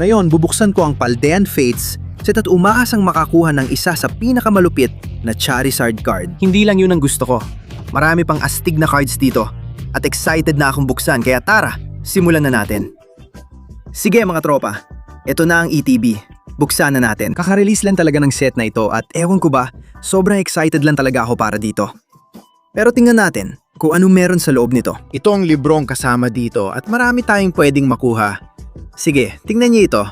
Ngayon, bubuksan ko ang Paldean Fates set at umaasang makakuha ng isa sa pinakamalupit na Charizard card. Hindi lang yun ang gusto ko. Marami pang astig na cards dito. At excited na akong buksan, kaya tara, simulan na natin. Sige mga tropa, ito na ang ETB. Buksan na natin. Kaka-release lang talaga ng set na ito at ewan ko ba, sobrang excited lang talaga ako para dito. Pero tingnan natin kung anong meron sa loob nito. Ito ang librong kasama dito at marami tayong pwedeng makuha. Sige, tingnan niyo ito.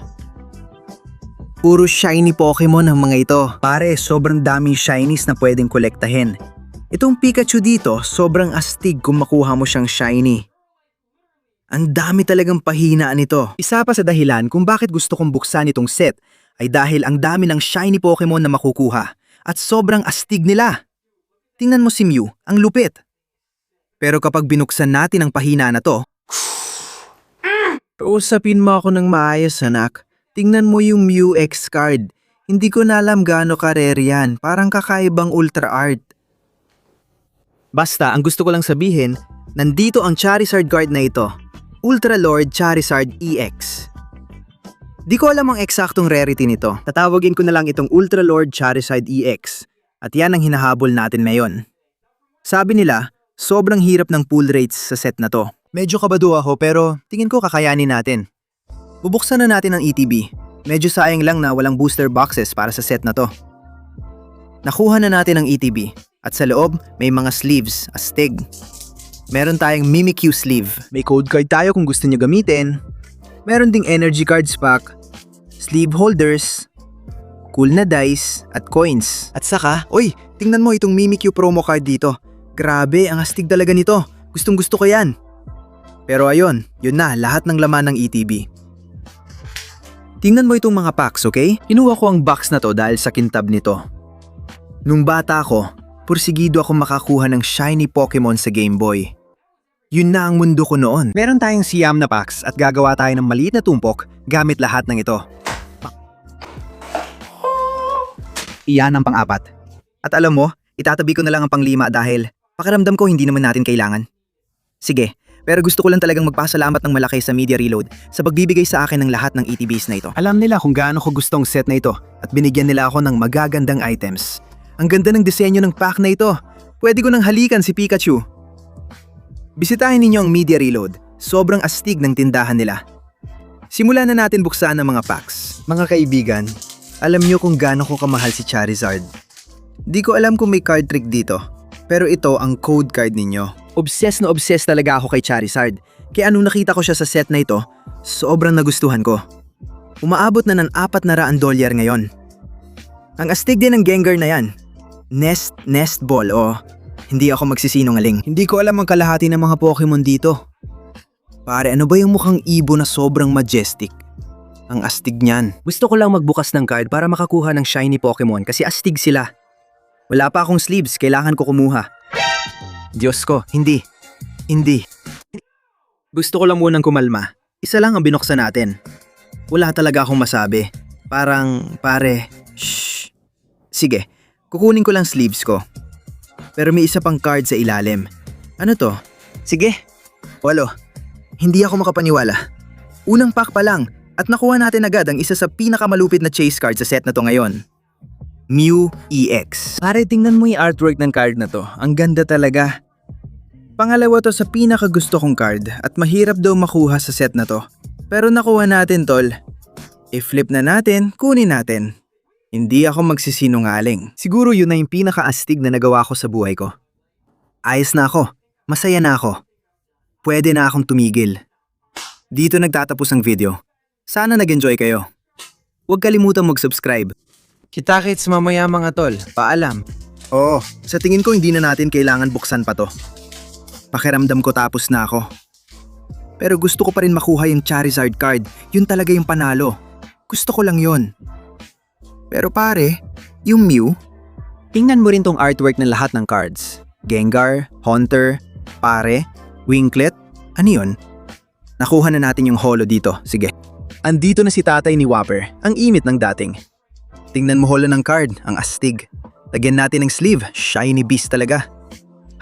Puro shiny Pokemon ang mga ito. Pare, sobrang daming shinies na pwedeng kolektahin. Itong Pikachu dito, sobrang astig kung makuha mo siyang shiny. Ang dami talagang pahinaan nito. Isa pa sa dahilan kung bakit gusto kong buksan itong set ay dahil ang dami ng shiny Pokemon na makukuha at sobrang astig nila. Tingnan mo si Mew, ang lupit. Pero kapag binuksan natin ang pahina na to, Usapin mo ako ng maayos, anak. Tingnan mo yung Mew X card. Hindi ko na alam gaano ka-rare yan. Parang kakaibang ultra art. basta ang gusto ko lang sabihin, nandito ang Charizard card na ito. Ultra Lord Charizard EX. Di ko alam ang eksaktong rarity nito. Tatawagin ko na lang itong Ultra Lord Charizard EX. At yan ang hinahabol natin ngayon. Sabi nila, sobrang hirap ng pull rates sa set na to. Medyo kabado ako pero tingin ko kakayanin natin. Bubuksan na natin ang ETB. Medyo sayang lang na walang booster boxes para sa set na to. Nakuha na natin ang ETB at sa loob may mga sleeves, astig. Meron tayong Mimikyu sleeve. May code card tayo kung gusto niyo gamitin. Meron ding energy cards pack, sleeve holders, cool na dice at coins. At saka, oy, tingnan mo itong Mimikyu promo card dito. Grabe, ang astig talaga nito. Gustong gusto ko yan. Pero ayun, yun na lahat ng laman ng ETB. Tingnan mo itong mga packs, okay? Kinuha ko ang box na to dahil sa kintab nito. Nung bata ko, pursigido ako makakuha ng shiny Pokemon sa Game Boy. Yun na ang mundo ko noon. Meron tayong siyam na packs at gagawa tayo ng maliit na tumpok gamit lahat ng ito. Iyan ang pang-apat. At alam mo, itatabi ko na lang ang pang-lima dahil pakiramdam ko hindi naman natin kailangan. Sige, pero gusto ko lang talagang magpasalamat ng malaki sa Media Reload sa pagbibigay sa akin ng lahat ng ETBs na ito. Alam nila kung gaano ko gustong set na ito at binigyan nila ako ng magagandang items. Ang ganda ng disenyo ng pack na ito. Pwede ko nang halikan si Pikachu. Bisitahin ninyo ang Media Reload. Sobrang astig ng tindahan nila. Simulan na natin buksan ang mga packs. Mga kaibigan, alam nyo kung gaano ko kamahal si Charizard. Di ko alam kung may card trick dito, pero ito ang code card ninyo. Obsessed na obsessed talaga ako kay Charizard. Kaya nung nakita ko siya sa set na ito, sobrang nagustuhan ko. Umaabot na ng $400 ngayon. Ang astig din ng Gengar na yan. Nest Ball o hindi ako magsisinungaling. Hindi ko alam ang kalahati ng mga Pokemon dito. Pare, ano ba yung mukhang ibon na sobrang majestic? Ang astig niyan. Gusto ko lang magbukas ng card para makakuha ng shiny Pokemon kasi astig sila. Wala pa akong sleeves, kailangan ko kumuha. Diyos ko, hindi. Gusto ko lang munang kumalma. Isa lang ang binuksan natin. Wala talaga akong masabi. Pare, shh. Sige, kukunin ko lang sleeves ko. Pero may isa pang card sa ilalim. Ano to? Sige. Walo. Hindi ako makapaniwala. Unang pack pa lang at nakuha natin agad ang isa sa pinakamalupit na chase card sa set na to ngayon. Mew EX. Pare, tingnan mo yung artwork ng card na to. Ang ganda talaga. Pangalawa to sa pinakagusto kong card at mahirap daw makuha sa set na to. Pero nakuha natin, tol. I-flip na natin, kunin natin. Hindi ako magsisinungaling. Siguro yun na yung pinakaastig na nagawa ko sa buhay ko. Ayos na ako. Masaya na ako. Pwede na akong tumigil. Dito nagtatapos ang video. Sana nag-enjoy kayo. Huwag kalimutang mag-subscribe. Kita-kits mamaya mga tol. Paalam. Oo, sa tingin ko hindi na natin kailangan buksan pa to. Pakiramdam ko tapos na ako. Pero gusto ko pa rin makuha yung Charizard card. Yun talaga yung panalo. Gusto ko lang yun. Pero pare, yung Mew? Tingnan mo rin tong artwork ng lahat ng cards. Gengar, Haunter, Pare, Winklet. Ano yun? Nakuha na natin yung holo dito. Sige. Andito na si tatay ni Whopper. Ang imit ng dating. Tingnan mo holo ng card. Ang astig. Lagyan natin ng sleeve. Shiny beast talaga.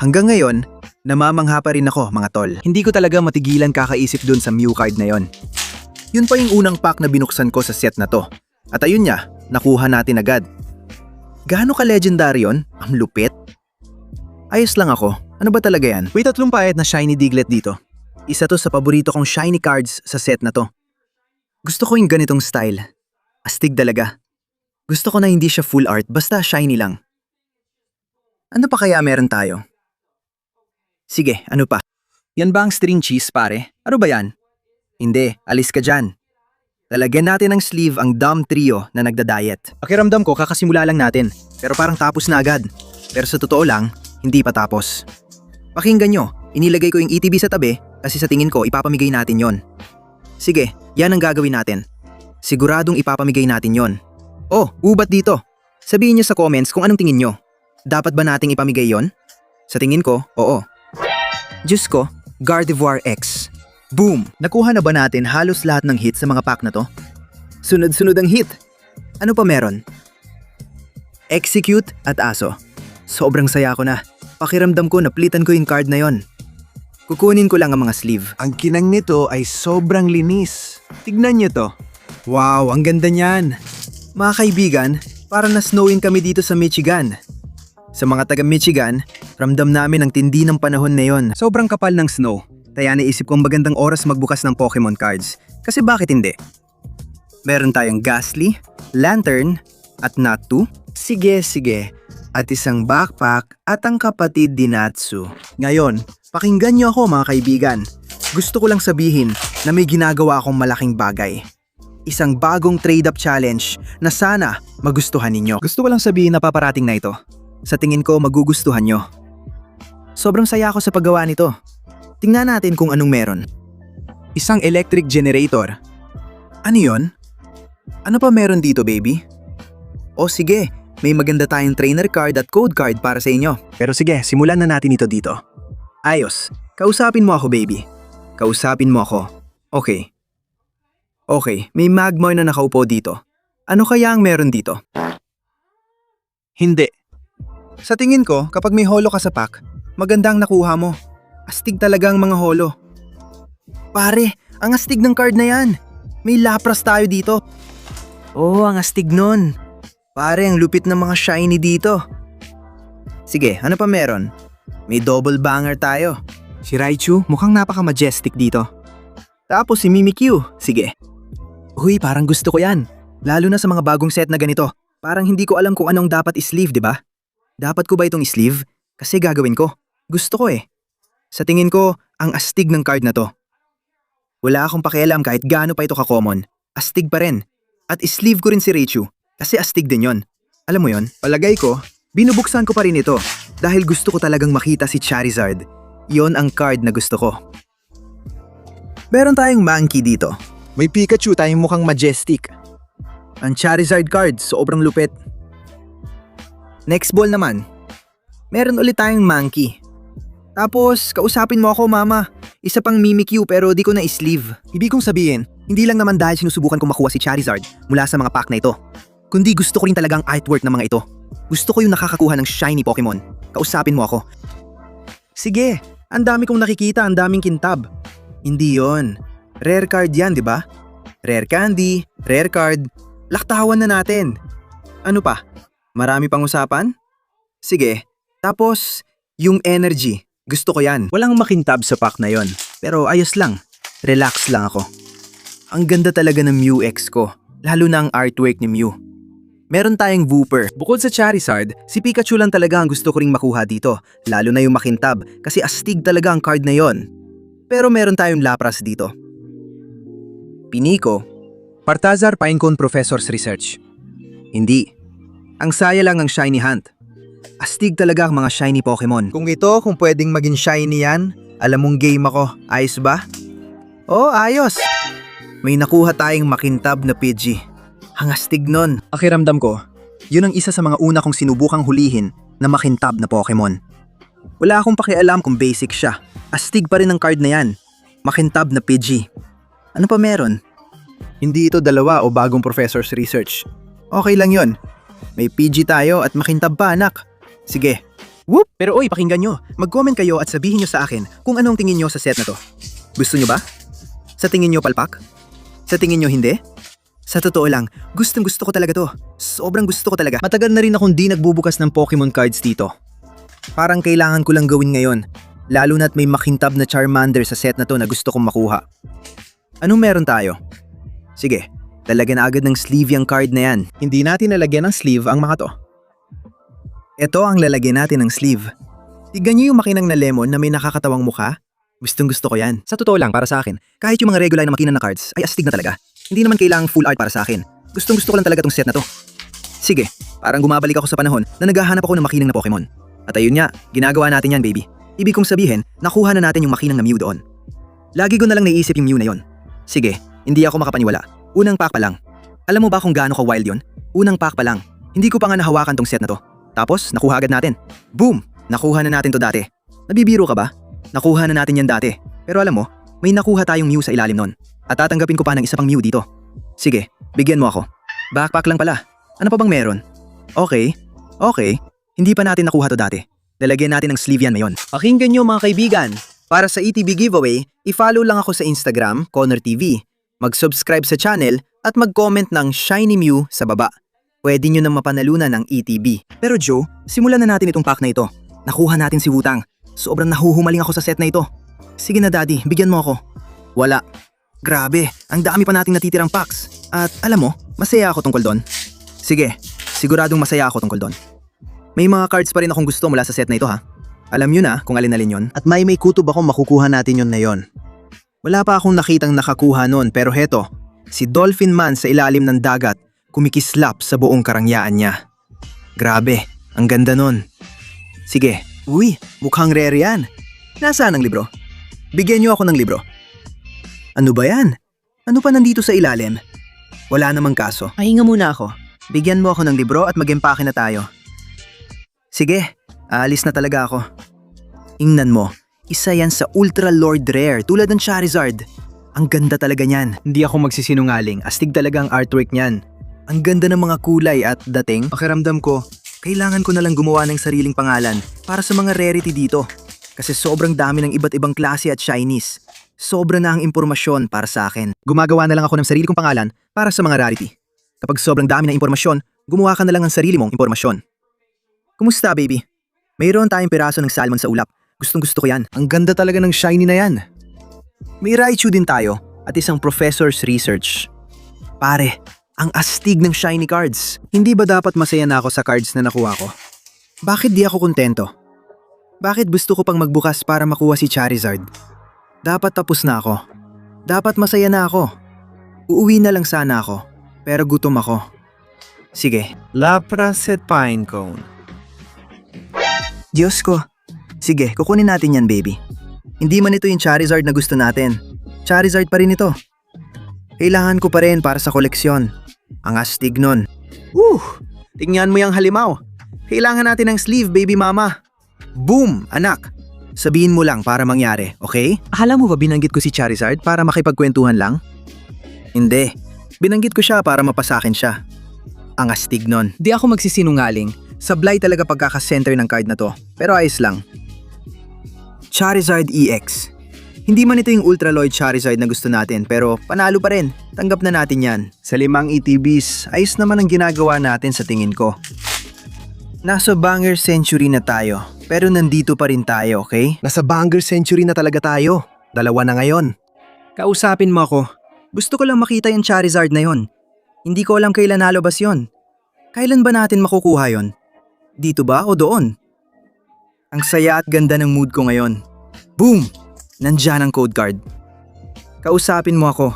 Hanggang ngayon, namamangha pa rin ako mga tol. Hindi ko talaga matigilan kakaisip dun sa Mew card na yon. Yun pa yung unang pack na binuksan ko sa set na to. At ayun niya, nakuha natin agad. Gaano ka-legendary yun? Ang lupit. Ayos lang ako. Ano ba talaga yan? May 3 payat na shiny Diglett dito. Isa to sa paborito kong shiny cards sa set na to. Gusto ko yung ganitong style. Astig talaga. Gusto ko na hindi siya full art, basta shiny lang. Ano pa kaya meron tayo? Sige, ano pa? Yan ba ang string cheese, pare? Ano ba yan? Hindi, alis ka dyan. Lalagyan natin ng sleeve ang dumb trio na nagda-diet. Pakiramdam ko kakasimula lang natin, pero parang tapos na agad. Pero sa totoo lang, hindi pa tapos. Pakinggan nyo, inilagay ko yung ETB sa tabi kasi sa tingin ko ipapamigay natin yon. Sige, yan ang gagawin natin. Siguradong ipapamigay natin yon. Oh, ubat dito. Sabihin nyo sa comments kung anong tingin nyo. Dapat ba nating ipamigay yon? Sa tingin ko, oo. Diyos ko, Gardevoir X. Boom! Nakuha na ba natin halos lahat ng hit sa mga pack na to? Sunod-sunod ang hit. Ano pa meron? Execute at Aso. Sobrang saya ko na. Pakiramdam ko naplitan ko yung card na yon. Kukunin ko lang ang mga sleeve. Ang kinang nito ay sobrang linis. Tignan nyo to. Wow, ang ganda niyan. Mga kaibigan, parang na-snowin kami dito sa Michigan. Sa mga taga Michigan, ramdam namin ang tindi ng panahon na yon. Sobrang kapal ng snow. Kaya naisip kong magandang oras magbukas ng Pokemon cards. Kasi bakit hindi? Meron tayong Ghastly, Lantern, at Natu. Sige. At isang backpack at ang kapatid Dinatsu. Ngayon, pakinggan niyo ako mga kaibigan. Gusto ko lang sabihin na may ginagawa akong malaking bagay. Isang bagong trade-up challenge na sana magustuhan ninyo. Gusto ko lang sabihin na paparating na ito. Sa tingin ko magugustuhan nyo. Sobrang saya ako sa paggawa nito. Tingnan natin kung anong meron. Isang electric generator. Ano yon? Ano pa meron dito, baby? O sige, may maganda tayong trainer card at code card para sa inyo. Pero sige, simulan na natin ito dito. Ayos, kausapin mo ako, baby. Kausapin mo ako. Okay. Okay, may Magmar na nakaupo dito. Ano kaya ang meron dito? Hindi. Sa tingin ko, kapag may holo ka sa pack, magandang nakuha mo. Astig talaga ang mga holo. Pare, ang astig ng card na yan. May Lapras tayo dito. Oh, ang astig nun. Pare, ang lupit ng mga shiny dito. Sige, ano pa meron? May double banger tayo. Si Raichu, mukhang napaka-majestic dito. Tapos si Mimikyu, sige. Uy, parang gusto ko yan. Lalo na sa mga bagong set na ganito. Parang hindi ko alam kung anong dapat i-sleeve, di ba? Dapat ko ba itong i-sleeve? Kasi gagawin ko. Gusto ko eh. Sa tingin ko, ang astig ng card na to. Wala akong pakialam kahit gaano pa ito ka-common. Astig pa rin. At i-sleeve ko rin si Raichu. Kasi astig din yon. Alam mo yon, palagay ko, binubuksan ko pa rin ito. Dahil gusto ko talagang makita si Charizard. Yon ang card na gusto ko. Meron tayong Mankey dito. May Pikachu tayong mukhang majestic. Ang Charizard card, sobrang lupit. Next ball naman. Meron ulit tayong Mankey. Tapos, kausapin mo ako, mama. Isa pang Mimikyu pero di ko na i-sleeve. Ibig kong sabihin, hindi lang naman dahil sinusubukan ko makuha si Charizard mula sa mga pack na ito. Kundi gusto ko rin talagang artwork ng mga ito. Gusto ko yung nakakakuha ng shiny Pokemon. Kausapin mo ako. Sige, ang dami kong nakikita, ang daming kintab. Hindi yon. Rare card yan, di ba? Rare candy, rare card. Laktawan na natin. Ano pa? Marami pang usapan? Sige. Tapos, yung energy. Gusto ko yan. Walang makintab sa pack na yon. Pero ayos lang. Relax lang ako. Ang ganda talaga ng Mew X ko. Lalo na ang artwork ni Mew. Meron tayong Wooper. Bukod sa Charizard, si Pikachu lang talaga ang gusto ko ring makuha dito. Lalo na yung makintab kasi astig talaga ang card na yon. Pero meron tayong Lapras dito. Piniko. Partazar Pinecone Professor's Research. Hindi. Ang saya lang ng shiny hunt. Astig talaga ang mga shiny Pokemon. Kung pwedeng maging shiny yan, alam mong game ako. Ayos ba? Oh, ayos. May nakuha tayong makintab na Pidgey. Ang astig nun. Pakiramdam ko, yun ang isa sa mga una kong sinubukang hulihin na makintab na Pokemon. Wala akong pakialam kung basic siya. Astig pa rin ang card na yan. Makintab na Pidgey. Ano pa meron? Hindi ito dalawa o bagong Professor's Research. Okay lang yon. May PG tayo at makintab pa, anak. Sige. Whoop! Pero oy, pakinggan nyo. Mag-comment kayo at sabihin nyo sa akin kung anong tingin nyo sa set na to. Gusto nyo ba? Sa tingin nyo palpak? Sa tingin nyo hindi? Sa totoo lang, gustong gusto ko talaga to. Sobrang gusto ko talaga. Matagal na rin akong di nagbubukas ng Pokemon cards dito. Parang kailangan ko lang gawin ngayon. Lalo na't may makintab na Charmander sa set na to na gusto kong makuha. Anong meron tayo? Sige, lalagyan na agad ng sleeve yung card na yan. Hindi natin lalagyan ng sleeve ang mga to. Ito ang lalagyan natin ng sleeve. Tignan niyo yung makinang na lemon na may nakakatawang mukha. Gustong gusto ko yan. Sa totoo lang, para sa akin, kahit yung mga regular na makina na cards ay astig na talaga. Hindi naman kailangang full art para sa akin. Gustong gusto ko lang talaga tong set na to. Sige, parang bumabalik ako sa panahon na naghahanap ako ng makinang na Pokemon. At ayun nga, ginagawa natin yan, baby. Ibig kong sabihin, nakuha na natin yung makinang na Mew doon. Lagi ko na lang naisip yung Mew na yon. Sige, hindi ako makapaniwala. Unang pack pa lang. Alam mo ba kung gaano ka wild yon? Unang pack pa lang. Hindi ko pa nga nahawakan tong set na to. Tapos, nakuha agad natin. Boom! Nakuha na natin to dati. Nabibiro ka ba? Nakuha na natin yan dati. Pero alam mo, may nakuha tayong Mew sa ilalim nun. At tatanggapin ko pa ng isa pang Mew dito. Sige, bigyan mo ako. Backpack lang pala. Ano pa bang meron? Okay. Hindi pa natin nakuha to dati. Lalagyan natin ng sleeve yan ngayon. Pakinggan nyo mga kaibigan. Para sa ETB giveaway, i-follow lang ako sa Instagram, Connor TV. Mag-subscribe sa channel at mag-comment ng Shiny Mew sa baba. Pwede nyo nang mapanalunan ng ETB. Pero Joe, simulan na natin itong pack na ito. Nakuha natin si Wutang. Sobrang nahuhumaling ako sa set na ito. Sige na daddy, bigyan mo ako. Wala. Grabe, ang dami pa nating natitirang packs. At alam mo, masaya ako tungkol doon. Sige, siguradong masaya ako tungkol doon. May mga cards pa rin akong gusto mula sa set na ito ha. Alam nyo na kung alin-alin yon. At may kutob akong makukuha natin yon na yon. Wala pa akong nakitang nakakuha nun pero heto, si Dolphin Man sa ilalim ng dagat kumikislap sa buong karangyaan niya. Grabe, ang ganda nun. Sige, uy, mukhang rare yan. Nasaan ang libro? Bigyan niyo ako ng libro. Ano ba yan? Ano pa nandito sa ilalim? Wala namang kaso. Pahinga muna ako. Bigyan mo ako ng libro at mag-empake na tayo. Sige, aalis na talaga ako. Ingnan mo, isa yan sa Ultra Lord Rare tulad ng Charizard. Ang ganda talaga niyan. Hindi ako magsisinungaling, astig talaga ang artwork niyan. Ang ganda ng mga kulay at dating. Pakiramdam ko, kailangan ko na lang gumawa ng sariling pangalan para sa mga rarity dito. Kasi sobrang dami ng iba't ibang klase at shinies. Sobra na ang impormasyon para sa akin. Gumagawa na lang ako ng sarili kong pangalan para sa mga rarity. Kapag sobrang dami ng impormasyon, gumawa ka na lang ng sarili mong impormasyon. Kumusta baby? Mayroon tayong piraso ng salmon sa ulap. Gustong gusto ko yan. Ang ganda talaga ng shiny na yan. May Raichu din tayo at isang professor's research. Pare, ang astig ng shiny cards. Hindi ba dapat masaya na ako sa cards na nakuha ko? Bakit di ako kontento? Bakit gusto ko pang magbukas para makuha si Charizard? Dapat tapos na ako. Dapat masaya na ako. Uuwi na lang sana ako. Pero gutom ako. Sige. Lapras at Pinecone. Diyos ko. Sige, kukunin natin yan baby. Hindi man ito yung Charizard na gusto natin. Charizard pa rin ito. Kailangan ko pa rin para sa koleksyon. Ang astig nun. Tingnan mo yung halimaw. Kailangan natin ng sleeve baby mama. Boom, anak. Sabihin mo lang para mangyari, okay? Akala mo ba binanggit ko si Charizard para makipagkwentuhan lang? Hindi. Binanggit ko siya para mapasakin siya. Ang astig nun. Di ako magsisinungaling. Sablay talaga pagkaka-center ng card na to. Pero ayos lang. Charizard EX. Hindi man ito yung Ultra Lloyd Charizard na gusto natin pero panalo pa rin. Tanggap na natin yan. Sa 5 ETBs, ayos naman ang ginagawa natin sa tingin ko. Nasa Banger Century na tayo. Pero nandito pa rin tayo, okay? Nasa Banger Century na talaga tayo. 2 na ngayon. Kausapin mo ako. Gusto ko lang makita yung Charizard na yon. Hindi ko alam kailan nalabas yon. Kailan ba natin makukuha yon? Dito ba o doon? Ang saya at ganda ng mood ko ngayon. Boom! Nandyan ang code card. Kausapin mo ako.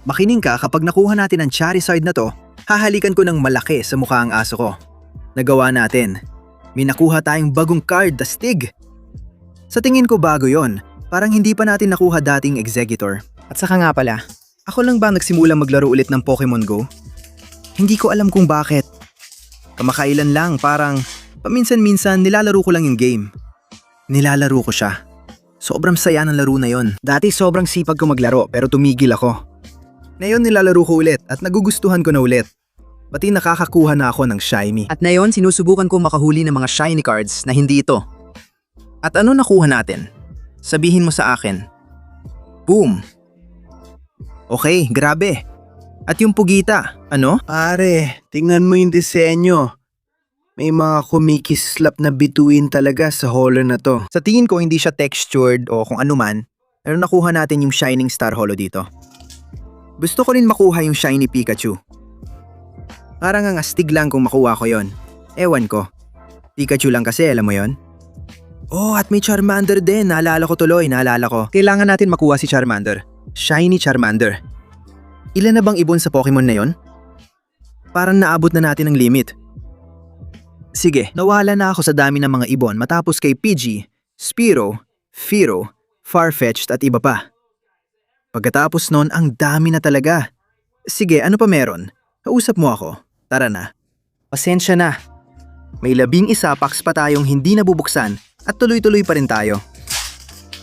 Makinig ka kapag nakuha natin ang Charizard na to, hahalikan ko ng malaki sa mukha ang aso ko. Nagawa natin. May nakuha tayong bagong card, astig. Sa tingin ko bago yon. Parang hindi pa natin nakuha dating Executor. At saka nga pala, ako lang ba nagsimulang maglaro ulit ng Pokemon Go? Hindi ko alam kung bakit. Kamakailan lang, parang paminsan-minsan nilalaro ko lang yung game. Nilalaro ko siya. Sobrang saya ng laro na yon. Dati sobrang sipag ko maglaro pero tumigil ako. Ngayon nilalaro ko ulit at nagugustuhan ko na ulit. Pati nakakakuha na ako ng shiny. At ngayon sinusubukan ko makahuli ng mga shiny cards na hindi ito. At ano nakuha natin? Sabihin mo sa akin. Boom! Okay, grabe. At yung pugita, ano? Pare, tingnan mo yung disenyo. May mga kumikislap na bituin talaga sa holo na to. Sa tingin ko hindi siya textured o kung ano man, pero nakuha natin yung Shining Star Holo dito. Gusto ko rin makuha yung Shiny Pikachu. Parang ang astig lang kung makuha ko yon. Ewan ko. Pikachu lang kasi, alam mo yon? Oh, at may Charmander din. Naalala ko. Kailangan natin makuha si Charmander. Shiny Charmander. Ilan na bang ibon sa Pokemon na yon? Parang naabot na natin ang limit. Sige, nawala na ako sa dami ng mga ibon matapos kay Pidgey, Spearow, Fearow, Farfetch'd at iba pa. Pagkatapos nun, ang dami na talaga. Sige, ano pa meron? Kausap mo ako. Tara na. Pasensya na. May 11 packs pa tayong hindi nabubuksan at tuloy-tuloy pa rin tayo.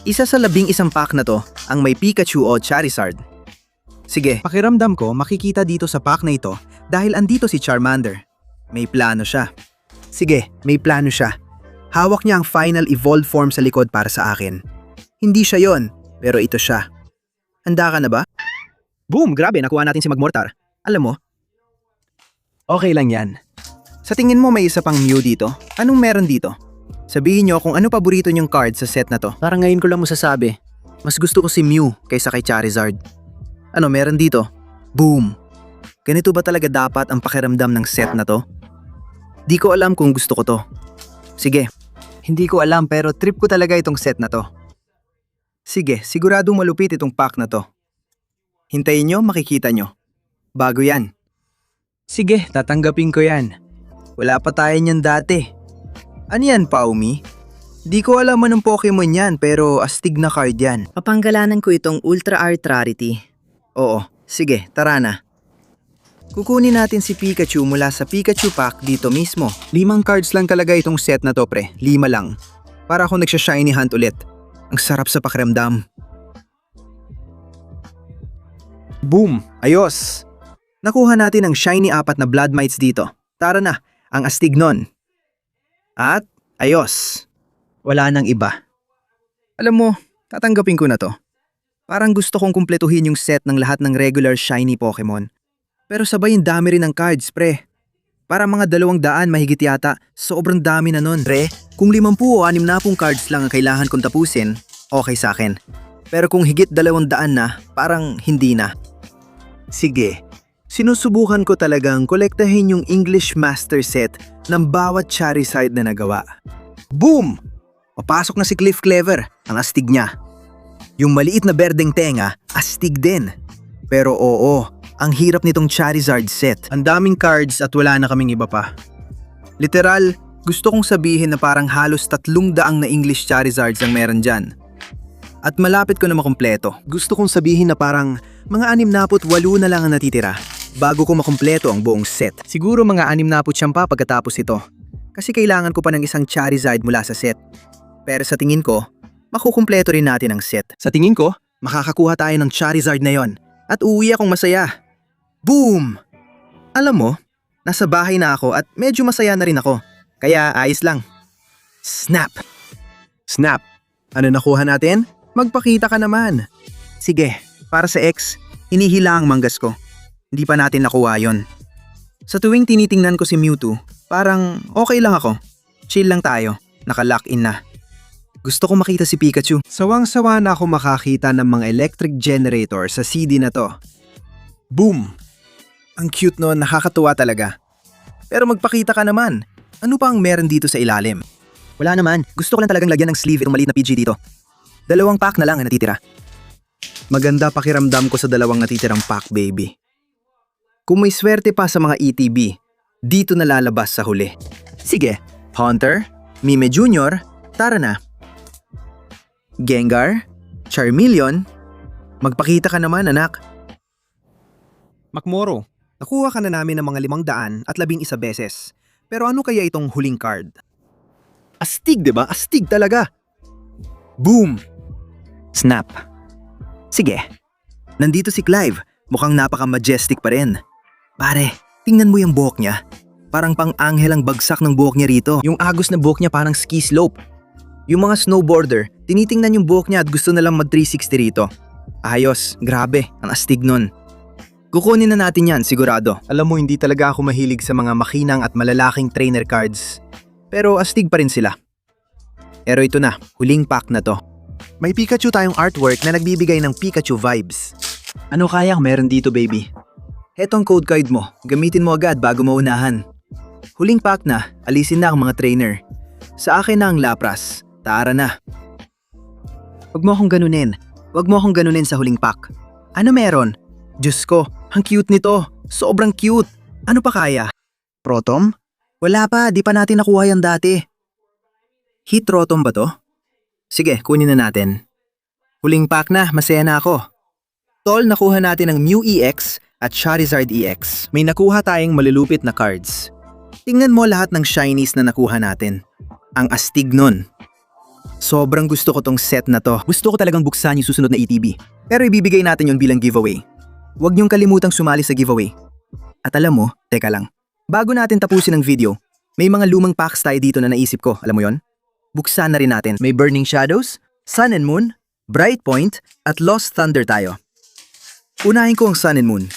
Isa sa 11 pack na to ang may Pikachu o Charizard. Sige, pakiramdam ko makikita dito sa pack na ito dahil andito si Charmander. May plano siya. Sige, may plano siya. Hawak niya ang final evolved form sa likod para sa akin. Hindi siya yon, pero ito siya. Handa ka na ba? Boom! Grabe, nakuha natin si Magmortar. Alam mo, okay lang yan. Sa tingin mo may isa pang Mew dito? Anong meron dito? Sabihin niyo kung ano paborito niyong card sa set na to. Parang ngayon ko lang masasabi. Mas gusto ko si Mew kaysa kay Charizard. Ano meron dito? Boom! Ganito ba talaga dapat ang pakiramdam ng set na to? Di ko alam kung gusto ko to. Sige, hindi ko alam pero trip ko talaga itong set na to. Sige, siguradong malupit itong pack na to. Hintayin nyo, makikita nyo. Bago yan. Sige, tatanggapin ko yan. Wala pa tayo niyan dati. Ano yan, Paumi? Di ko alam anong Pokemon yan pero astig na card yan. Papanggalanan ko itong Ultra Art Rarity. Oo, sige, tara na. Kukunin natin si Pikachu mula sa Pikachu Pack dito mismo. 5 cards lang talaga itong set na to, pre. 5 lang. Para ako nagsha-shiny hunt ulit. Ang sarap sa pakiramdam. Boom! Ayos! Nakuha natin ang shiny 4 na Blood Mites dito. Tara na, ang astig nun. At ayos. Wala nang iba. Alam mo, tatanggapin ko na to. Parang gusto kong kumpletuhin yung set ng lahat ng regular shiny Pokemon. Pero sabay yung dami rin ng cards, pre. Para mga 200 mahigit yata, sobrang dami na nun. Pre, kung 50 o 60 cards lang ang kailangan kong tapusin, okay sa akin. Pero kung higit 200 na, parang hindi na. Sige, sinusubukan ko talagang kolektahin yung English Master Set ng bawat Charizard na nagawa. Boom! Papasok na si Cliff Clever, ang astig niya. Yung maliit na berdeng tenga, astig din. Pero oo, ang hirap nitong Charizard set. Ang daming cards at wala na kaming iba pa. Literal, gusto kong sabihin na parang halos 300 na English Charizards ang meron dyan. At malapit ko na makumpleto. Gusto kong sabihin na parang mga 68 na lang ang natitira bago ko makumpleto ang buong set. Siguro mga 69 pa pagkatapos ito. Kasi kailangan ko pa ng isang Charizard mula sa set. Pero sa tingin ko, makukumpleto rin natin ang set. Sa tingin ko, makakakuha tayo ng Charizard na yon. At uuwi akong masaya. Boom! Alam mo, nasa bahay na ako at medyo masaya na rin ako. Kaya ayos lang. Snap! Snap! Ano nakuha natin? Magpakita ka naman. Sige, para sa X, hinihila ang manggas ko. Hindi pa natin nakuha yon. Sa tuwing tinitingnan ko si Mewtwo, parang okay lang ako. Chill lang tayo. Naka-lock in na. Gusto ko makita si Pikachu. Sawang-sawa na ako makakita ng mga electric generator sa CD na to. Boom! Ang cute nun, nakakatuwa talaga. Pero magpakita ka naman. Ano pa ang meron dito sa ilalim? Wala naman. Gusto ko lang talagang lagyan ng sleeve itong maliit na PG dito. 2 pack na lang ang natitira. Maganda pakiramdam ko sa 2 natitirang pack, baby. Kung may swerte pa sa mga ETB, dito na lalabas sa huli. Sige, Haunter, Mime Jr., tara na. Gengar, Charmeleon, magpakita ka naman, anak. Makmoro, nakuha ka na namin ng mga 500 at 11 beses. Pero ano kaya itong huling card? Astig, diba? Astig talaga. Boom! Snap. Sige. Nandito si Clive. Mukhang napaka-majestic pa rin. Pare, tingnan mo yung buhok niya. Parang pang-anghel ang bagsak ng buhok niya rito. Yung agos na buhok niya parang ski slope. Yung mga snowboarder, tinitingnan yung buhok niya at gusto nalang mag 360 rito. Ayos, grabe, ang astig nun. Kukunin na natin yan, sigurado. Alam mo, hindi talaga ako mahilig sa mga makinang at malalaking trainer cards. Pero astig pa rin sila. Pero ito na, huling pack na to. May Pikachu tayong artwork na nagbibigay ng Pikachu vibes. Ano kayang meron dito, baby? Hetong code card mo, gamitin mo agad bago maunahan. Huling pack na, alisin na ang mga trainer. Sa akin na ang Lapras, tara na. Huwag mo akong ganunin. Huwag mo akong ganunin sa huling pack. Ano meron? Diyos ko, ang cute nito. Sobrang cute. Ano pa kaya? Rotom? Wala pa, di pa natin nakuha yan dati. Hit Rotom ba to? Sige, kunin na natin. Huling pack na, masaya na ako. Tol, nakuha natin ang Mew EX at Charizard EX. May nakuha tayong malulupit na cards. Tingnan mo lahat ng shinies na nakuha natin. Ang astig nun. Sobrang gusto ko tong set na to. Gusto ko talagang buksan yung susunod na ETB. Pero ibibigay natin yun bilang giveaway. Huwag niyong kalimutang sumali sa giveaway. At alam mo, teka lang. Bago natin tapusin ang video, may mga lumang packs tayo dito na naisip ko, alam mo yon? Buksan na rin natin. May Burning Shadows, Sun and Moon, Bright Point, at Lost Thunder tayo. Unahin ko ang Sun and Moon.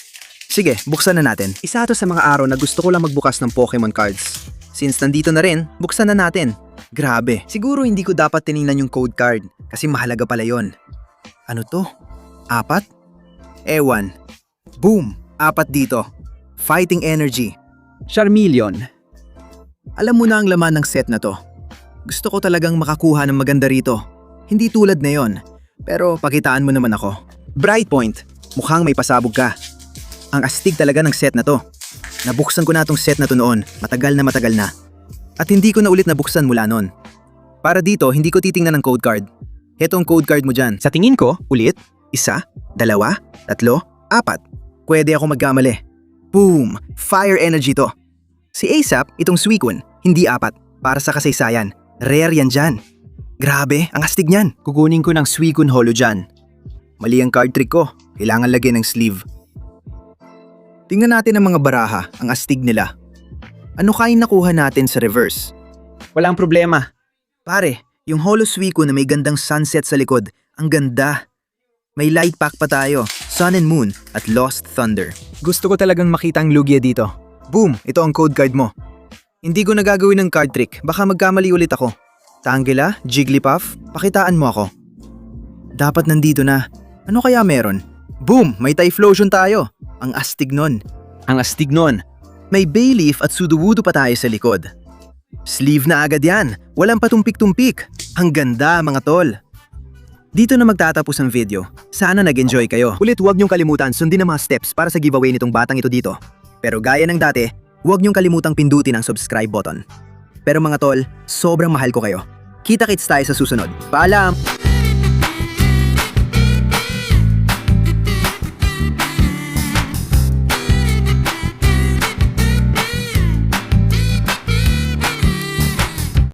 Sige, buksan na natin. Isa to sa mga araw na gusto ko lang magbukas ng Pokemon cards. Since nandito na rin, buksan na natin. Grabe, siguro hindi ko dapat tiningnan yung code card kasi mahalaga pala yon. Ano to? 4? Ewan. Boom! 4 dito. Fighting Energy. Charmeleon. Alam mo na ang laman ng set na to. Gusto ko talagang makakuha ng maganda rito. Hindi tulad na yon. Pero pakitaan mo naman ako. Bright Point. Mukhang may pasabog ka. Ang astig talaga ng set na to. Nabuksan ko na tong set na to noon. Matagal na. At hindi ko na ulit nabuksan mula noon. Para dito, hindi ko titingnan ng code card. Heto ang code card mo dyan. Sa tingin ko, ulit, 1, 2, 3, 4. Pwede ako magkamali. Boom! Fire Energy to. Si ASAP, itong Suicune, hindi 4. Para sa kasaysayan. Rare yan dyan. Grabe, ang astig niyan. Kukunin ko ng Suicune Holo dyan. Mali ang card trick ko. Kailangan lagyan ng sleeve. Tingnan natin ang mga baraha, ang astig nila. Ano kayang nakuha natin sa reverse? Walang problema. Pare, yung Holo Suicune na may gandang sunset sa likod, ang ganda. May light pack pa tayo, Sun and Moon at Lost Thunder. Gusto ko talagang makita ang Lugia dito. Boom, ito ang code card mo. Hindi ko nagagawin ng card trick, baka magkamali ulit ako. Tangela, Jigglypuff, pakitaan mo ako. Dapat nandito na. Ano kaya meron? Boom, may Typhlosion tayo. Ang astig nun. Ang astig nun. May Bayleaf at Sudowoodo pa tayo sa likod. Sleeve na agad yan. Walang patumpik-tumpik. Ang ganda mga tol. Dito na magtatapos ang video. Sana nag-enjoy kayo. Ulit huwag niyong kalimutan sundin ang mga steps para sa giveaway nitong batang ito dito. Pero gaya ng dati, huwag niyong kalimutang pindutin ang subscribe button. Pero mga tol, sobrang mahal ko kayo. Kita-kits tayo sa susunod. Paalam!